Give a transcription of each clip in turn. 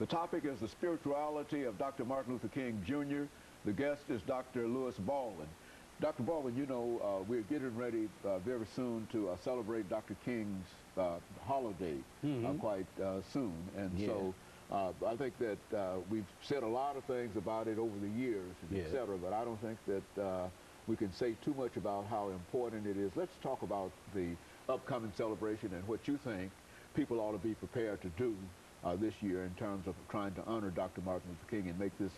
The topic is the spirituality of Dr. Martin Luther King Jr. The guest is Dr. Baldwin. Dr. Baldwin, you know, we're getting ready very soon to celebrate Dr. King's holiday quite soon. And so I think that we've said a lot of things about it over the years, et cetera, but I don't think that we can say too much about how important it is. Let's talk about the upcoming celebration and what you think people ought to be prepared to do this year in terms of trying to honor Dr. Martin Luther King and make this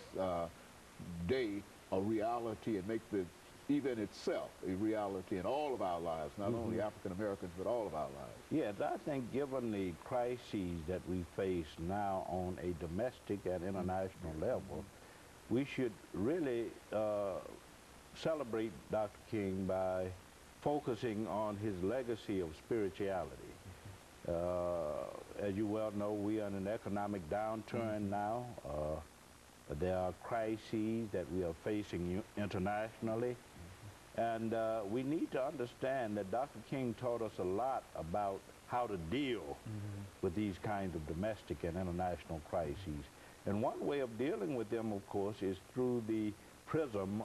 day a reality and make the event itself a reality in all of our lives, not only African Americans, but all of our lives. Yes, I think given the crises that we face now on a domestic and international level, we should really celebrate Dr. King by focusing on his legacy of spirituality. As you well know, we are in an economic downturn now. There are crises that we are facing internationally. And we need to understand that Dr. King taught us a lot about how to deal with these kinds of domestic and international crises. And one way of dealing with them, of course, is through the prism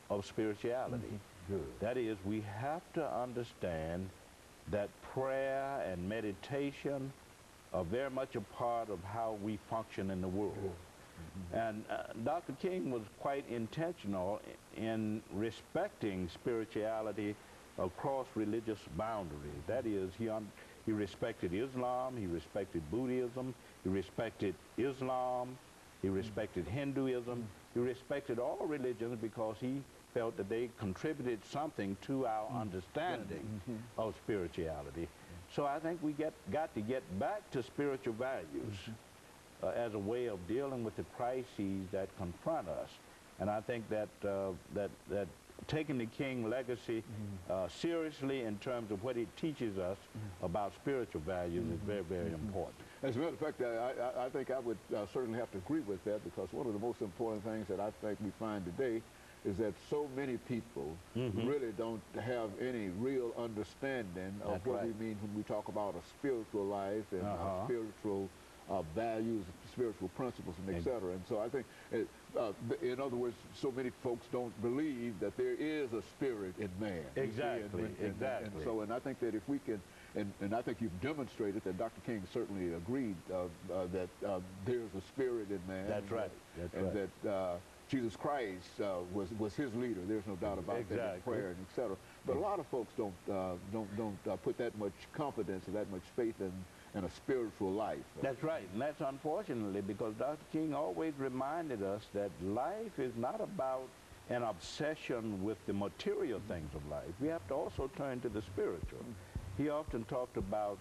of spirituality. That is, we have to understand that prayer and meditation are very much a part of how we function in the world. And Dr. King was quite intentional in respecting spirituality across religious boundaries. That is, he respected Islam, he respected Buddhism, he respected Islam, he respected Hinduism, he respected all religions because he felt that they contributed something to our understanding of spirituality. So I think we got to get back to spiritual values as a way of dealing with the crises that confront us. And I think that that taking the King legacy seriously in terms of what it teaches us about spiritual values is very, very important. As a matter of fact, I think I would certainly have to agree with that, because one of the most important things that I think we find today is that so many people really don't have any real understanding of what we mean when we talk about a spiritual life and spiritual values, spiritual principles, and et cetera. And so I think, in other words, so many folks don't believe that there is a spirit in man. Exactly, exactly. And so, and I think that if we can, and I think you've demonstrated that Dr. King certainly agreed that there's a spirit in man. That's right. And that Jesus Christ was his leader. There's no doubt about that in prayer and et cetera. But a lot of folks don't put that much confidence or that much faith in a spiritual life. That's right, and that's unfortunately because Dr. King always reminded us that life is not about an obsession with the material things of life. We have to also turn to the spiritual. He often talked about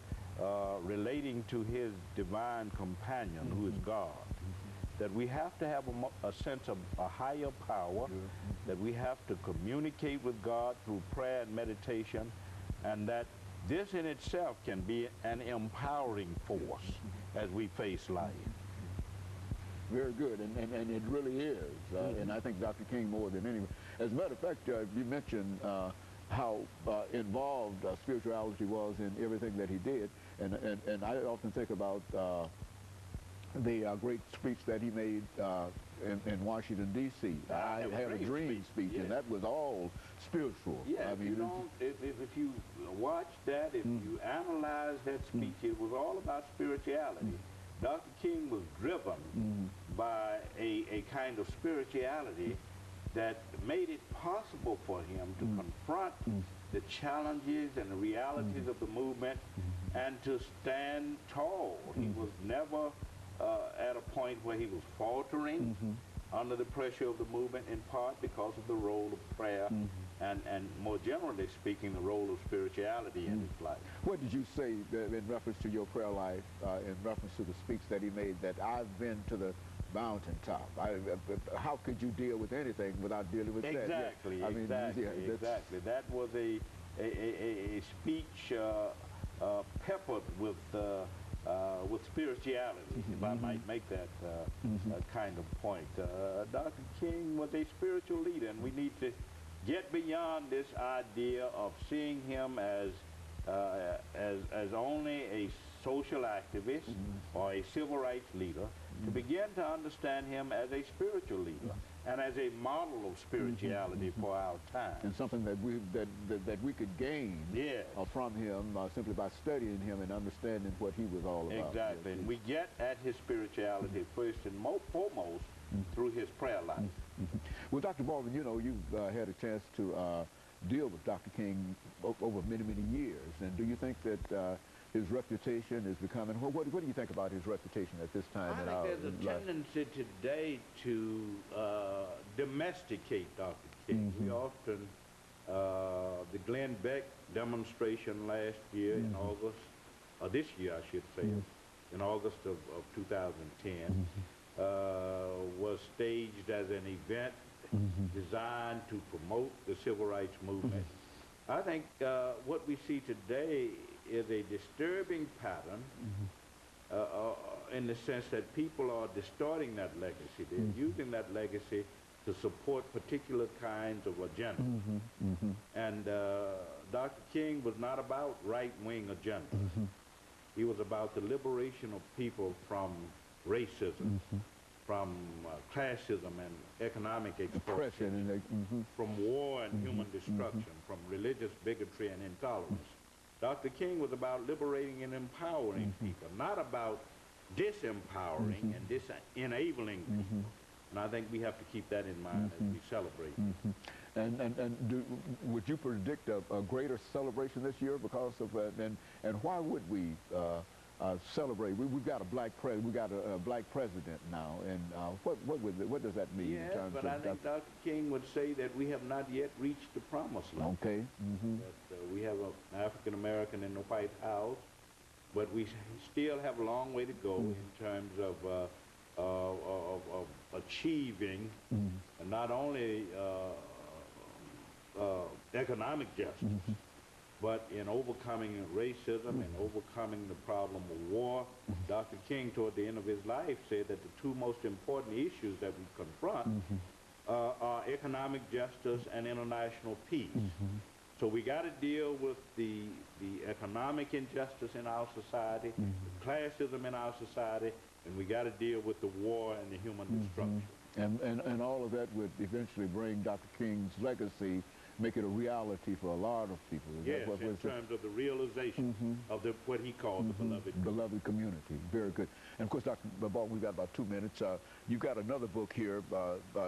relating to his divine companion, who is God. That we have to have a sense of a higher power, that we have to communicate with God through prayer and meditation, and that this in itself can be an empowering force as we face life. Very good, and it really is. And I think Dr. King more than anyone. As a matter of fact, you mentioned how involved spirituality was in everything that he did, and I often think about the great speech that he made in Washington, D.C. I had a dream speech, and that was all spiritual. Yeah, I mean, if you watch that, if you analyze that speech, it was all about spirituality. Dr. King was driven by a kind of spirituality that made it possible for him to confront the challenges and the realities of the movement and to stand tall. He was never at a point where he was faltering under the pressure of the movement, in part because of the role of prayer and more generally speaking, the role of spirituality in his life. What did you say in reference to your prayer life, in reference to the speech that he made, that I've been to the mountaintop? How could you deal with anything without dealing with that? Exactly, exactly. That was a speech peppered with spirituality, if I might make that kind of point. Dr. King was a spiritual leader, and we need to get beyond this idea of seeing him as only a social activist or a civil rights leader, to begin to understand him as a spiritual leader and as a model of spirituality for our time. And something that we could gain Yes. From him simply by studying him and understanding what he was all about. Exactly. And we get at his spirituality first and foremost through his prayer life. Well, Dr. Baldwin, you know, you've had a chance to deal with Dr. King over many, many years. And do you think that his reputation is becoming, what do you think about his reputation at this time? I think there's a tendency today to domesticate Dr. King. We often, the Glenn Beck demonstration last year in August, or this year I should say, in August of 2010, was staged as an event designed to promote the civil rights movement. I think what we see today is a disturbing pattern in the sense that people are distorting that legacy. They're using that legacy to support particular kinds of agendas. And Dr. King was not about right-wing agendas. He was about the liberation of people from racism, from classism and economic exploitation, from war and human destruction, from religious bigotry and intolerance. Dr. King was about liberating and empowering people, not about disempowering and disenabling people. And I think we have to keep that in mind as we celebrate. And would you predict a greater celebration this year because of and why would we celebrate? We've got a black president now, and what does that mean? Yes, in terms but of I think Dr. King would say that we have not yet reached the promised land. Okay. That we have an African American in the White House, but we still have a long way to go in terms of achieving not only economic justice, but in overcoming racism and overcoming the problem of war. Dr. King, toward the end of his life, said that the two most important issues that we confront are economic justice and international peace. So we got to deal with the economic injustice in our society, the classism in our society, and we got to deal with the war and the human destruction. And all of that would eventually bring Dr. King's legacy, make it a reality for a lot of people. Yes, in terms of the realization of what he called the beloved community. Very good. And of course, Dr. Baldwin, we've got about 2 minutes. You've got another book here,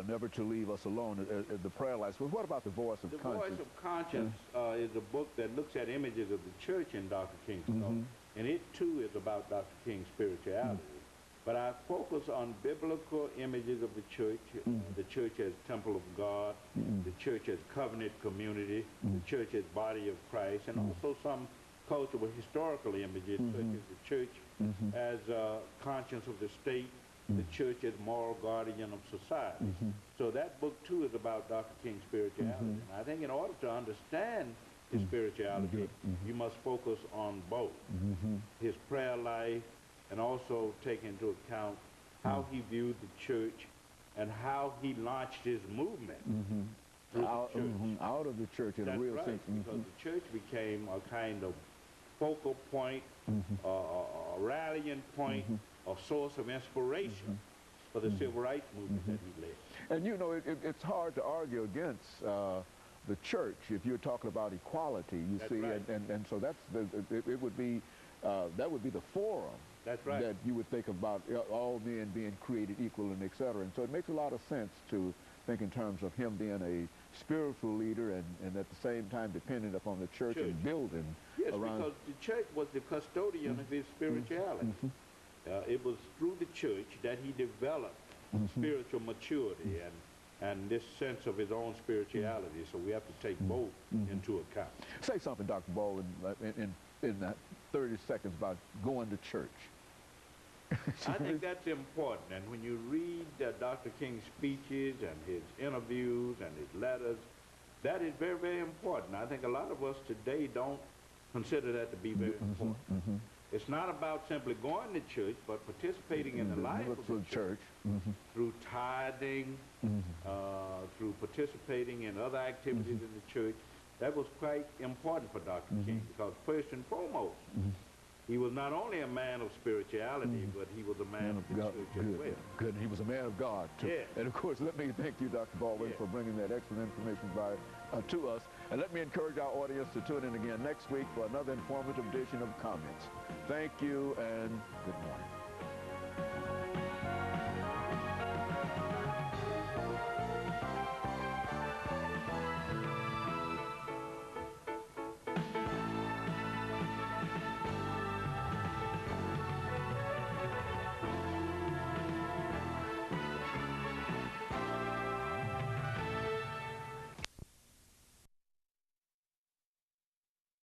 Never to Leave Us Alone, The Prayer Life. So what about The Voice of Conscience? The Voice of Conscience is a book that looks at images of the church in Dr. King's thought. And it too is about Dr. King's spirituality. But I focus on biblical images of the church as temple of God, the church as covenant community, the church as body of Christ, and also some cultural historical images such as the church as conscience of the state, the church as moral guardian of society. So that book too is about Dr. King's spirituality. And I think in order to understand his spirituality, you must focus on both his prayer life, and also take into account how he viewed the church and how he launched his movement out of the church in a real sense. Because the church became a kind of focal point, a rallying point, a source of inspiration for the civil rights movement that he led. And you know, it's hard to argue against the church if you're talking about equality, you see, and so that's it would be that would be the forum. That's right. That you would think about all men being created equal and et cetera. And so it makes a lot of sense to think in terms of him being a spiritual leader and at the same time dependent upon the church and building around. Yes, because the church was the custodian of his spirituality. It was through the church that he developed spiritual maturity and this sense of his own spirituality. So we have to take both into account. Say something, Dr. Baldwin, in that 30 seconds about going to church. I think that's important. And when you read Dr. King's speeches and his interviews and his letters, that is very, very important. I think a lot of us today don't consider that to be very important. It's not about simply going to church, but participating in the life of the church through tithing, through participating in other activities in the church. That was quite important for Dr. King, because first and foremost, He was not only a man of spirituality, but he was a man of the God, church as well. good. And he was a man of God, too. Yeah. And, of course, let me thank you, Dr. Baldwin, for bringing that excellent information to us. And let me encourage our audience to tune in again next week for another informative edition of Comments. Thank you, and good morning.